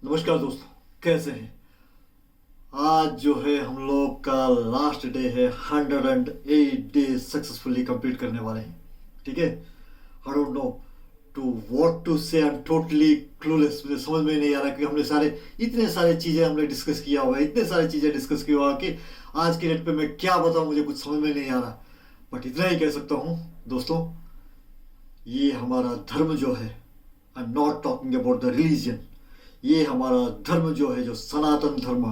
नमस्कार दोस्तों, कैसे हैं। आज जो है हम लोग का लास्ट डे है। 108 डेज सक्सेसफुली कंप्लीट करने वाले हैं। ठीक है। I don't know to what to say. I am totally clueless. मुझे समझ में नहीं आ रहा कि हमने इतने सारे चीज़ें हमने डिस्कस किया हुआ है, इतने सारी चीज़ें डिस्कस किया हुआ कि आज के डेट पे मैं क्या बताऊं, मुझे कुछ समझ में नहीं आ रहा। बट इतना ही कह सकता हूँ दोस्तों, ये हमारा धर्म जो है, I am not talking about the religion, ये हमारा धर्म जो है, जो सनातन धर्म,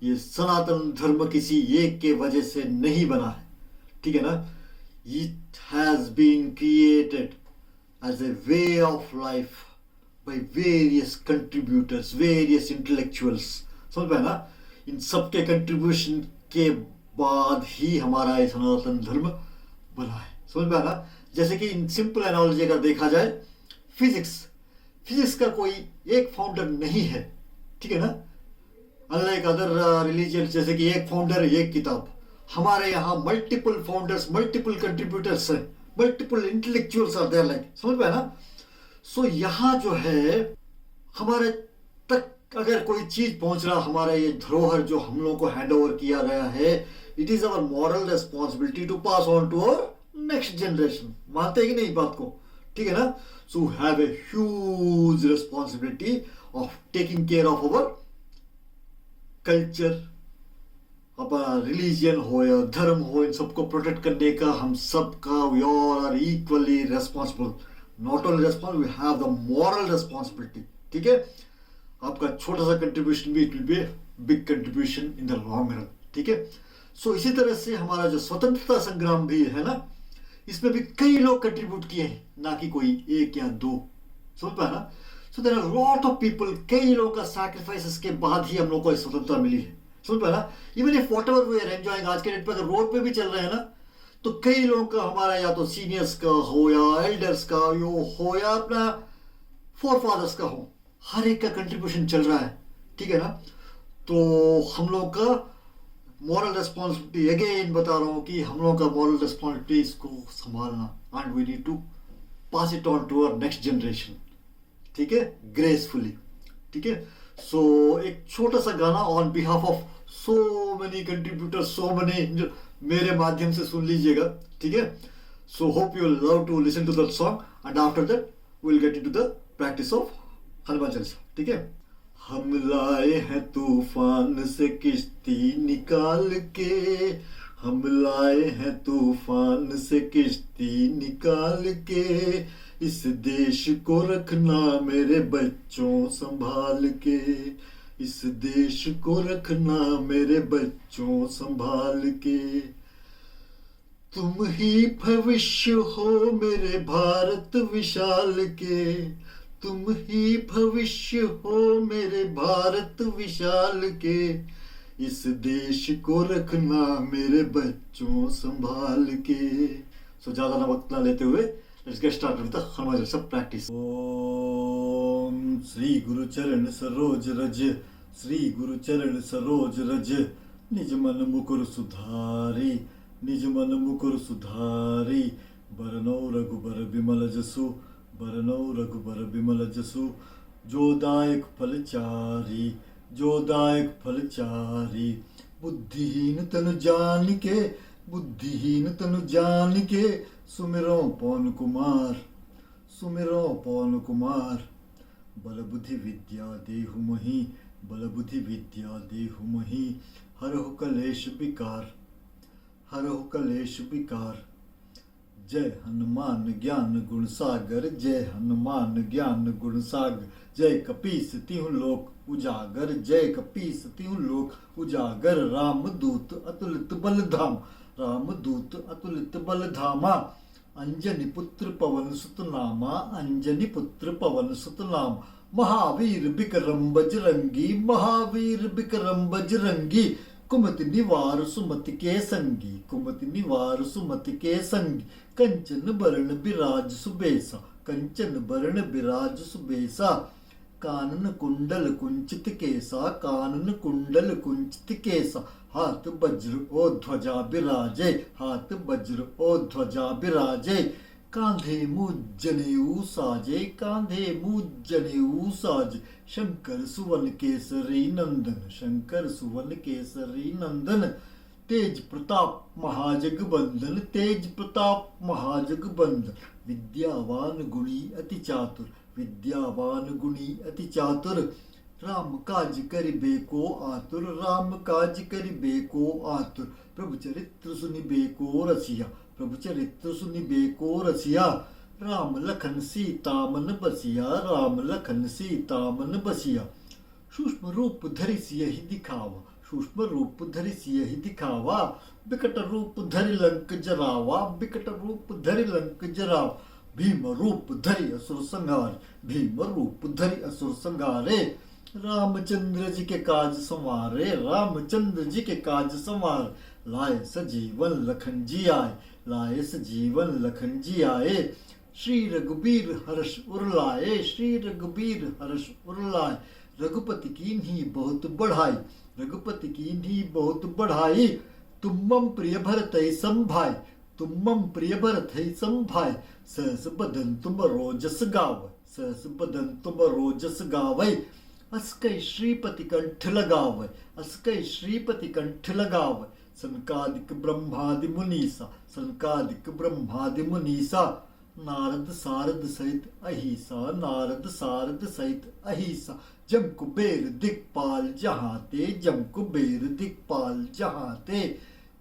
ये सनातन धर्म किसी एक के वजह से नहीं बना है। ठीक है ना। It has been created as a way of life by various contributors, various intellectuals. समझ पाए ना। इन सबके कंट्रीब्यूशन के बाद ही हमारा ये सनातन धर्म बना है। समझ पाए ना। जैसे कि इन सिंपल एनालॉजी अगर देखा जाए, फिजिक्स फिजिक्स का कोई एक फाउंडर नहीं है। ठीक है ना। अनलाइक अदर रिलीजन, जैसे कि एक फाउंडर एक किताब, हमारे यहाँ मल्टीपल फाउंडर्स, मल्टीपल कंट्रीब्यूटर्स हैं, multiple intellectuals are there, like. समझ पाए ना। सो यहाँ जो है हमारे तक अगर कोई चीज पहुंच रहा, हमारा ये धरोहर जो हम लोगों को हैंड ओवर किया गया है, it is our moral responsibility to pass on to our next generation. मानते हैं कि नहीं बात को। ठीक है ना। So have a huge responsibility of taking care of our culture, अपना रिलीजियन हो या धर्म हो, इन सबको प्रोटेक्ट करने का हम सबका, we all are equally responsible. Not only responsible, we have the moral responsibility. ठीक है। आपका छोटा सा कंट्रीब्यूशन भी, it will be big contribution in the long run. ठीक है। सो इसी तरह से हमारा जो स्वतंत्रता संग्राम भी है ना, इसमें भी कई लोग कंट्रीब्यूट किए हैं, ना कि कोई एक या दो। समझ पाया ना। So there are lot of people, कई लोगों का सैक्रिफाइसेस के बाद ही हम लोग को स्वतंत्रता मिली है। समझ पाया ना। Even if whatever we are enjoying, आज के डेट पे अगर रोड पे भी चल रहे हैं ना, तो कई लोगों का, हमारा या तो सीनियर्स का हो या एल्डर्स का हो या अपना फोर फादर्स का हो, हर एक का कंट्रीब्यूशन चल रहा है। ठीक है ना। तो हम लोग का मॉरल रिस्पॉन्सिबिलिटी, अगेन बता रहा हूँ कि हम लोगों का मॉरल रिस्पॉन्सिबिलिटी इसको संभालना, and we need to pass it on to our next generation. ठीक है। ग्रेसफुली। ठीक है। सो एक छोटा सा गाना on behalf of so many contributors, so many, मेरे माध्यम से सुन लीजिएगा। ठीक है। So hope you love to listen to that song, and after that will get into the practice of Hanuman Chalisa. ठीक है। हम लाए हैं तूफान से किश्ती निकाल के, हम लाए हैं तूफान से किश्ती निकाल के, इस देश को रखना मेरे बच्चों संभाल के, इस देश को रखना मेरे बच्चों संभाल के, तुम ही भविष्य हो मेरे भारत विशाल के, तुम ही भविष्य हो मेरे भारत विशाल के, इस देश को रखना मेरे बच्चों संभाल के। सो ज्यादा ना वक्त ना लेते हुए let's get start with the Hanuman Chalisa practice. ओम श्री गुरु चरण सरोज रज, श्री गुरु चरण सरोज रज, निज मन मुकुर सुधारी, निज मन मुकुर सुधारी, बरनौ रघुबर विमल जसु, बरनौ रघुबर विमल जसु, जो दायक फल चारी, जो दायक फल चारी, बुद्धिहीन तनु जान के, बुद्धिहीन तनु जान के, सुमिरो पवन कुमार, सुमिरो पवन कुमार, बल बुद्धि विद्या देहु मही, बल बुद्धि विद्या देहु मही, हरहु कलेश विकार, हरहु कलेश विकार, जय हनुमान ज्ञान गुण सागर, जय हनुमान ज्ञान गुण सागर, जय कपीस तिहु लोक उजागर, जय कपीस तिहु लोक उजागर, राम दूत अतुलित बल धाम, राम दूत अतुलित बल धामा, अंजनी पुत्र पवन सुत नामा, अंजनी पुत्र पवन सुत नाम, महावीर विक्रम बजरंगी, महावीर विक्रम बजरंगी, कुमति निवार सुमति के संगी, कुमति निवार सुमति के संगी, कंचन बरण बिराज सुबेसा, कंचन बरण बिराज सुबेसा, कानन कुंडल कुंचित केसा, कानन कुंडल कुंचित केसा, हाथ वज्र ओ ध्वजा बिराजे, हाथ वज्र ओ ध्वजा बिराजे, कांधे मुझ जनेऊ साजे, कांधे मुझ जनेऊ साजे, शंकर सुवन केसरी नंदन, शंकर सुवन केसरी नंदन, तेज प्रताप महाजगबंदन, तेज प्रताप महाजगबंदन, विद्यावान गुणी अति चातुर, विद्यावान गुणी अति चातुर, राम काज करिबे को आतुर, राम काज करिबे को आतुर, प्रभु चरित्र सुनिबे को रसिया, प्रभु चरित्र सुनिबे को रसिया, राम लखन सीता मन बसिया, राम लखन सीता मन बसिया, सूक्ष्म रूप धरि सियहि दिखावा, सूक्ष्म रूप धरि सियहि दिखावा, बिकट रूप धरि लंक जरावा, बिकट रूप धरि लंक जरावा, भीम रूप धरि असुर संहार, भीम रूप धरि असुर संहारे, रामचंद्र जी के काज संवारे, रामचंद्र जी के काज संवार, लाए सजीवन लखन जी आए, लाए सजीवन लखन जी आए, श्री रघुबीर हर्ष उर लाए, श्री रघुबीर हर्ष उर लाए, रघुपति कीन्ही बहुत बढ़ाई, रघुपति कीन्ही बहुत बढ़ाई, तुम मम प्रिय भरतहि संभाय, तुम मम प्रिय भरतहि संभाय, सहस बदन तुम रोजस गावै, सहस बदन तुम रोजस गावै, अस्कै श्रीपति कंठ लगावै, अस्कै श्रीपति कंठ लगावै, सनकादिक ब्रह्मादि मुनीसा, सनकादिक ब्रह्मादि मुनीसा, नारद सारद सहित अहिसा, नारद सारद सहित अहिसा, जम कुबेर दिक्पाल जहाँ ते, जम कुबेर दिक्पाल जहाँ ते,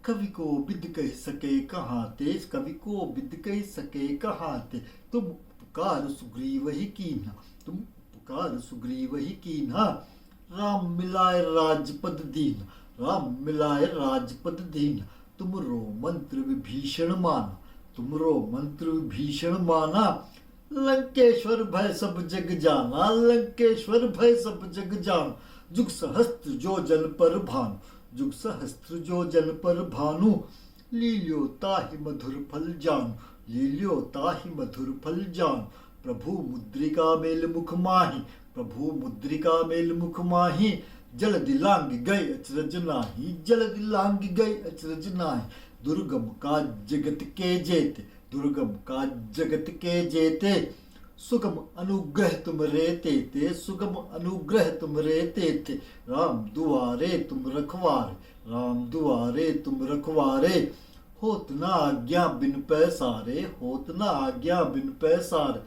कवि को बिद कह सके कहाँ ते, कवि को बिद कह सके कहाँ ते, तुम पुकार सुग्रीव ही कीन्हा, तुम पुकार सुग्रीव ही कीन्हा, राम मिलाए राजपद दीन, राम मिलाए राजपद दीन, तुमरो मंत्र विभीषण माना, तुमरो मंत्र विभीषण माना, लंकेश्वर भय सब जग जाना, लंकेश्वर भय सब जग जाना, जुग सहस्त्र जो जन पर भानु, जुग सहस्त्र जो जन पर भानु, लील्यो ताहि मधुर फल जानु, लील्यो ताहि मधुर फल जानु, प्रभु मुद्रिका मेल मुख माही, प्रभु मुद्रिका मेल मुख माही, जल दिलांग गए अचरज नाही, जल दिलांग गए अचरज नाही, दुर्गम का जगत के जेते, दुर्गम का जगत के जेते, सुगम अनुग्रह तुम रे तेते, सुगम अनुग्रह तुम रे तेते, राम दुआरे तुम रखवारे, राम दुआरे तुम रखवारे, होत न आज्ञा बिन पैसारे, होत न आज्ञा बिन पैसारे,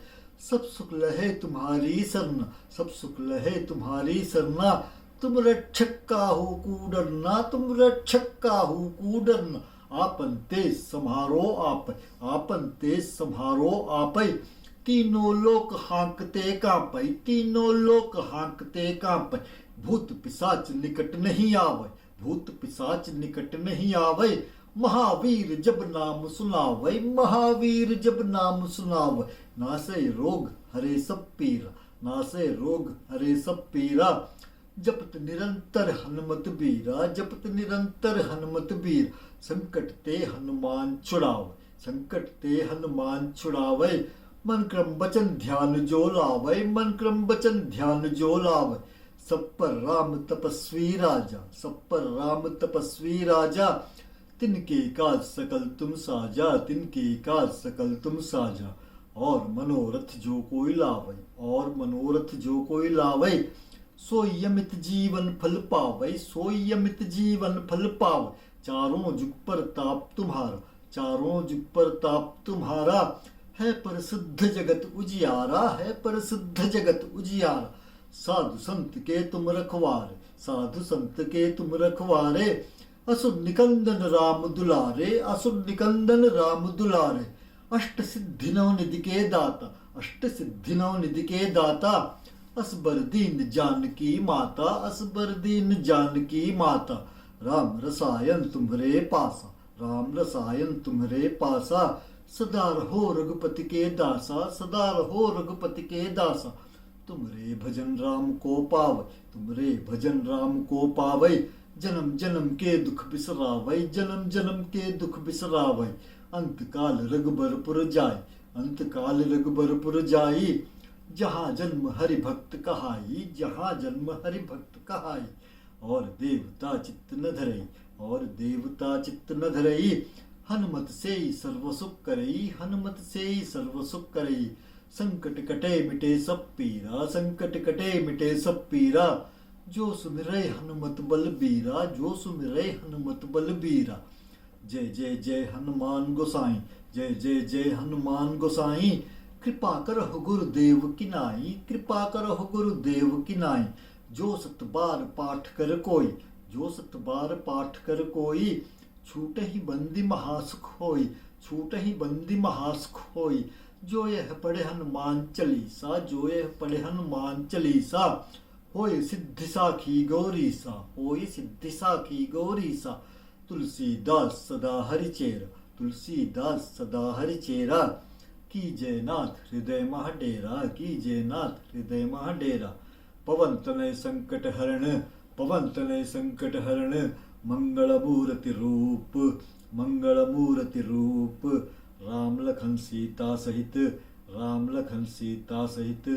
सब सुख लहे तुम्हारी सरना, सब सुख लहे तुम्हारी सरना, तुम रक्षक काहू को डरना, तुम रक्षक काहू को डरना, आपन तेज संहारो आप, आपन तेज संहारो आप, तीनों लोक हाँकते कांपै, तीनों लोक हाँकते कांपै, भूत पिशाच निकट नहीं आवे, भूत पिशाच निकट नहीं आवे, महावीर जब नाम सुनावै, महावीर जब नाम सुनावै, नासै रोग हरे सब पीरा, नासै रोग हरे सब पीरा, जपत निरंतर हनुमत बीरा, जपत निरंतर हनुमत बीर, संकट ते हनुमान छुड़ावे, संकट ते हनुमान छुड़ावे, मन क्रम वचन ध्यान जो लावे, मन क्रम वचन ध्यान जो लावे, सब पर राम तपस्वी राजा, सब पर राम तपस्वी राजा, तिनके काज सकल तुम साजा, तिनके काज सकल तुम साजा, और मनोरथ जो कोई लावे, और मनोरथ जो कोई लावे, सोई अमित जीवन फल पावे, सोई अमित जीवन फल पावे, चारों जुग पर ताप तुम्हारा, चारों जुग पर ताप तुम्हारा, है प्रसिद्ध जगत उजियारा, है प्रसिद्ध जगत उजियारा, साधु संत के तुम रखवारे, साधु संत के तुम रखवारे, असुर निकंदन राम दुलारे, असुर निकंदन राम दुलारे, अष्ट सिद्धि नव निधि के दाता, अष्ट सिद्धि नव निधि के दाता, असबर दीन जानकी माता, असबर दीन जानकी माता, राम रसायन तुम्हरे पासा, राम रसायन तुम्हरे पासा, सदा रहो रघुपति के दासा, सदा रहो रघुपति के दासा, तुमरे भजन राम को पावे, तुमरे भजन राम को पावे, जन्म जन्म के दुख बिसरावे, जन्म जन्म के दुख बिसरावे, अंत काल रघुबरपुर जाय, अंत काल रघुबरपुर जाई, जहाँ जन्म हरि भक्त कहाई, जहाँ जन्म हरि भक्त कहाई, और देवता चित्त न धरई, और देवता चित्त न धरई, हनुमत से सर्व सुख करई, हनुमत से सर्व सुख करई। संकट कटे मिटे सब पीरा, संकट कटे मिटे सब पीरा। जो सुमिरै हनुमत बलबीरा, जो सुमिरै हनुमत बलबीरा। जय जय जय हनुमान गोसाई, जय जय जय हनुमान गोसाई। कृपा करहु गुरुदेव की नाई, कृपा करहु गुरुदेव की नाई। जो सत बार पाठ कर कोई, जो सत बार पाठ कर कोई। छूट ही बंदी महासुख होई, छूट ही बंदी महासुख होई। जो यह पढ़े हनुमान चालीसा, जो यह पढ़े हनुमान चालीसा। होय सिद्धि साखी गौरी सा, होय सिद्धि साखी गौरी सा। तुलसीदास सदा हरिचेरा, तुलसीदास सदा हरिचेरा। कीजय नाथ हृदय महाडेरा, कीजय नाथ हृदय महाडेरा। पवन तनय संकट हरण, पवन तनय संकट हरण। मंगल मूर्ति रूप, मंगल मूर्ति रूप। राम लखन सीता सहित, राम लखन सीता सहित।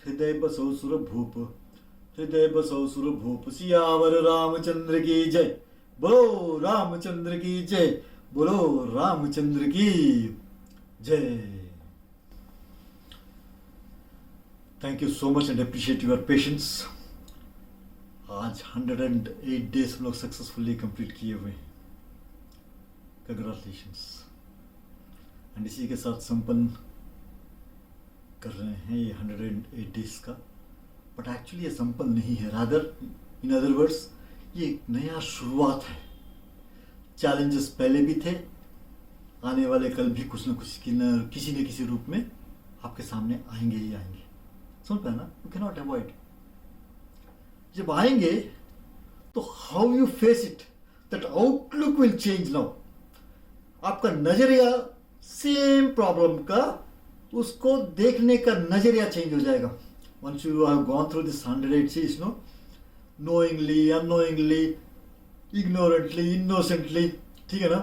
हृदय बसो सुर भूप, हृदय बसो सुर भूप। सियावर रामचंद्र की जय, बोलो रामचंद्र की जय, बोलो रामचंद्र की जय। Thank you so much and appreciate your patience. आज 108 डेज हम लोग सक्सेसफुली कंप्लीट किए हुए हैं। कंग्रेचुलेशंस। एंड इसी के साथ संपन्न कर रहे हैं ये 108 डेज का। बट एक्चुअली ये संपन्न नहीं है, रादर इन अदर वर्ड्स ये एक नया शुरुआत है। चैलेंजेस पहले भी थे, आने वाले कल भी कुछ न कुछ किसी न किसी रूप में आपके सामने आएंगे ही आएंगे। समझ पाए ना, यू कैन नॉट अवॉइड। जब आएंगे तो how you face it, that outlook will change now. आपका नजरिया सेम प्रॉब्लम का, उसको देखने का नजरिया चेंज हो जाएगा। Once you have gone through this 108 days, no, knowingly, unknowingly, ignorantly, innocently, ठीक है ना,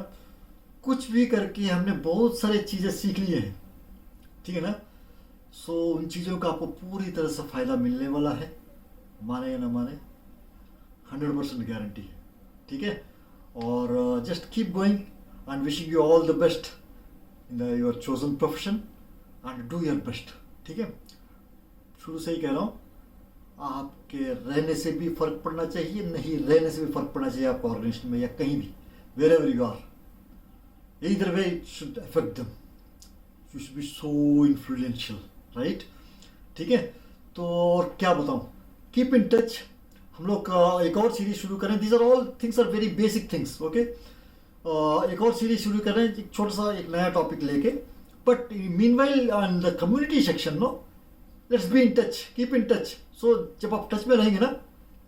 कुछ भी करके हमने बहुत सारी चीजें सीख ली हैं, ठीक है ना। सो उन चीज़ों का आपको पूरी तरह से फ़ायदा मिलने वाला है, माने या ना माने, 100% गारंटी है, ठीक है। और just keep going and wishing you all the best in the your chosen profession and do your best, ठीक है। शुरू से ही कह रहा हूँ, आपके रहने से भी फर्क पड़ना चाहिए, नहीं रहने से भी फर्क पड़ना चाहिए आपको ऑर्गेनाइजेशन में या कहीं भी, wherever you are, either way it should affect them. You should be so influential, right? ठीक है। तो और क्या बताऊं, कीप इन टच। हम लोग एक और सीरीज शुरू करें। These are all things are very basic things, okay. एक और सीरीज शुरू करें, एक छोटा सा एक नया टॉपिक लेके। But meanwhile on the community section, no, let's be in touch, keep in touch. So जब आप टच में रहेंगे ना,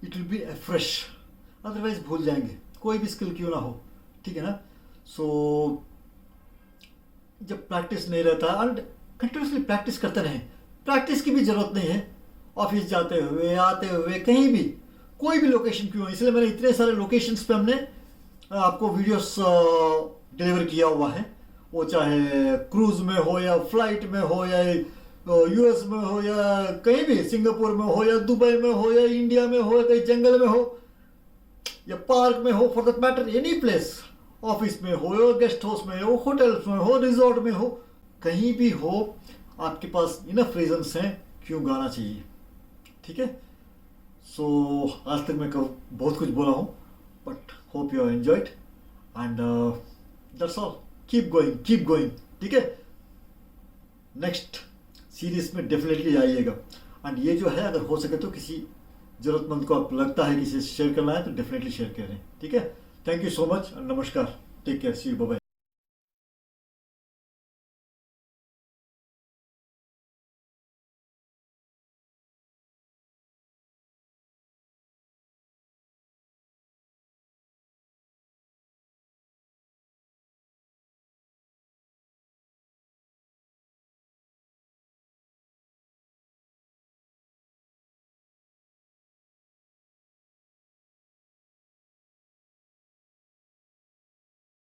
it will be fresh, otherwise भूल जाएंगे, कोई भी स्किल क्यों ना हो, ठीक है ना। सो जब प्रैक्टिस नहीं रहता, एंड कंटिन्यूसली प्रैक्टिस करते रहें। प्रैक्टिस की भी जरूरत नहीं है, ऑफिस जाते हुए, आते हुए, कहीं भी, कोई भी लोकेशन क्यों। इसलिए मैंने इतने सारे लोकेशंस पे हमने आपको वीडियोस डिलीवर किया हुआ है, वो चाहे क्रूज में हो या फ्लाइट में हो या यूएस में हो या कहीं भी, सिंगापुर में हो या दुबई में हो या इंडिया में हो या कहीं जंगल में हो या पार्क में हो, for that matter any place, office में हो या गेस्ट हाउस में हो, होटल्स में हो, रिजॉर्ट में हो, कहीं भी हो, आपके पास इनफ रीजंस हैं क्यों गाना चाहिए, ठीक है। सो आज तक मैं बहुत कुछ बोला हूँ, but hope you enjoyed and that's all. Keep going, ठीक है। नेक्स्ट सीरीज में डेफिनेटली आइएगा। एंड ये जो है, अगर हो सके तो किसी जरूरतमंद को आप लगता है किसी से शेयर करना है तो डेफिनेटली शेयर करें, ठीक है। थैंक यू सो मच, नमस्कार, take care, see you, bye bye.